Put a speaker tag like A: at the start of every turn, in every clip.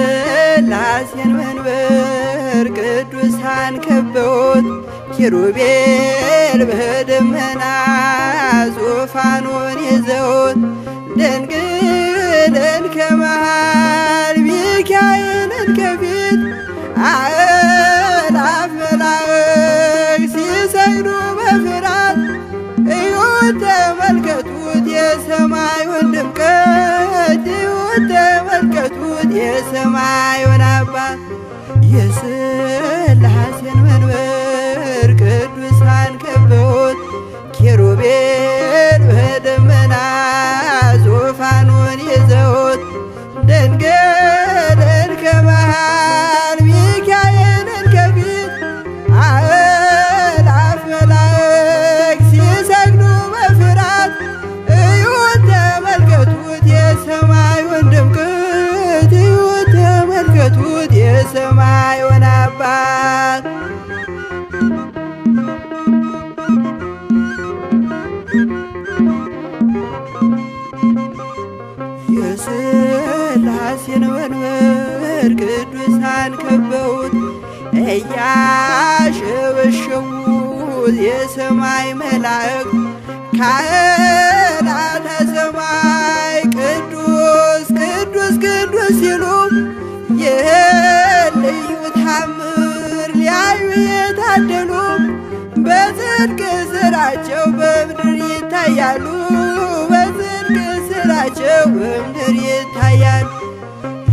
A: የሥላሴን መንበር ቅዱሳን ከበውት ኪሩቤል በደመና ዙፋኑን ይዘውት ድንግልን ከመሃል ሚካኤልን ከፊት አእላፍ መላእክት ሲሰግዱ በፍርሃት እዩት ተመልከቱት የሰማዩን ድምቀት እዩት ተመልከቱት የሰማዩን አባት የሥላሴን መንበር ቅዱሳን ከበውት ኪሩቤል በደመና ዙፋኑን ይዘውት ድንግልን ከመሃል ሚካኤልን ከፊት አእላፍ መላእክት ሲሰግዱ በፍርሃት እዩት ተመልከቱት የሰማዩን ድምቀት እዩት ተመልከቱት የሰማዩን አባት የሥላሴን መንበር ቅዱሳን ከበውት እያሸበሸቡት የሰማይ መላእክት ካህናተ ሰማይ ቅዱስ ቅዱስ ቅዱስ ሲሉ ይህን ልዩ ታምር ሊያዩ የታደሉ በጽድቅ ሥራቸው በምድር ይታያሉ በጽድቅ ሥራቸው በምድር ይታያሉ።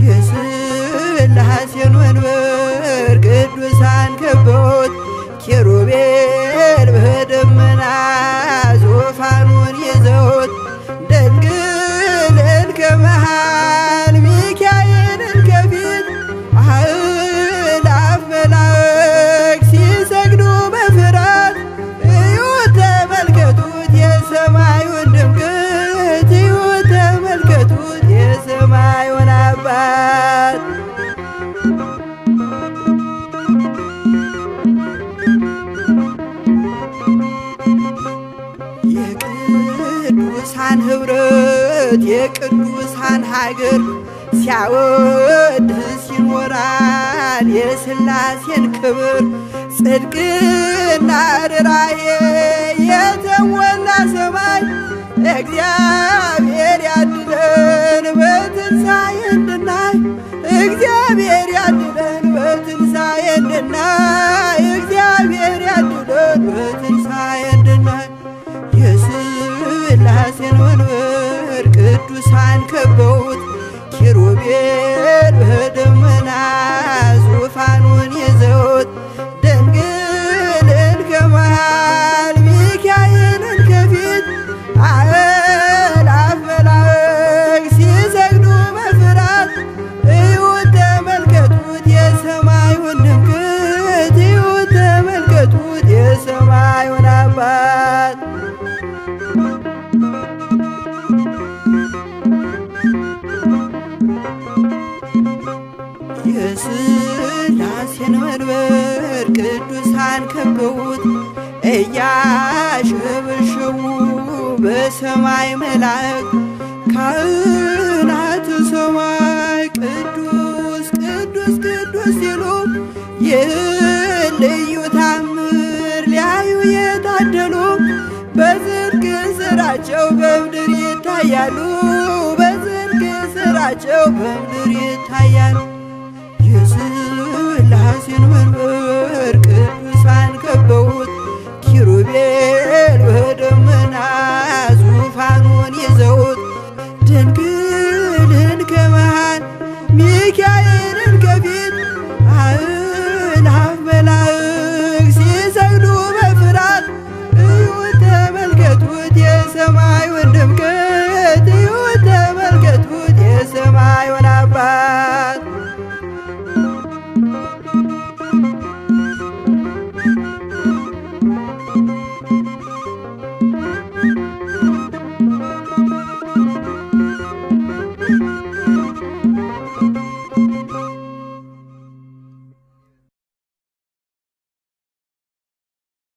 A: የሥላሴን መንበር ቅዱሳን ከበውት ኪሩቤል በደመና ዙፋኑን ይዘውት ድንግልን ከመሃል ሚካኤልን ከፊት አእላፍ መላእክት ሲሰግዱ በፍርሃት እዩት ተመልከቱት የሰማዩን ድምቀት እዩት ተመልከቱት የሰማዩን አባት የቅዱሳን ኅብረት የቅዱሳን ሀገር ሲያወድስ ይኖራል የሥላሴን ክብር ጽድቅና ርኅራኄ የተሞላ ሰማይ እግዚአብሔር ያድለን በትንሣኤ እንድናይ እግዚአብሔር ያድለን በትንሣኤ እንድናይ እግዚአብሔር ያድለን በትንሣኤ እንድናይ የሥላሴን መንበር ቅዱሳን ከበውት ኪሩቤል በደመና ዙፋኑን ይዘውት ድንግልን ከመሃል ሚካኤልን ከፊት አእላፍ መላእክት ሲሰግዱ በፍርሃት እዩት ተመልከቱት የሰማዩን ድምቀት እዩት ተመልከቱት የሰማዩን አባት የሥላሴን መንበር ቅዱሳን ከበውት እያሸበሸቡ በሰማይ መላእክት ካህናተ ሰማይ ቅዱስ ቅዱስ ቅዱስ ሲሉ ይህን ልዩ ታምር ሊያዩ የታደሉ በጽድቅ ሥራቸው በምድር ይታያሉ በጽድቅ ሥራቸው በምድር ይታያሉ። የሥላሴን መንበር ቅዱሳን ከበውት ኪሩቤል በደመና ዙፋኑን ይዘውት ድንግልን ከመሃል ሚካኤልን ከፊት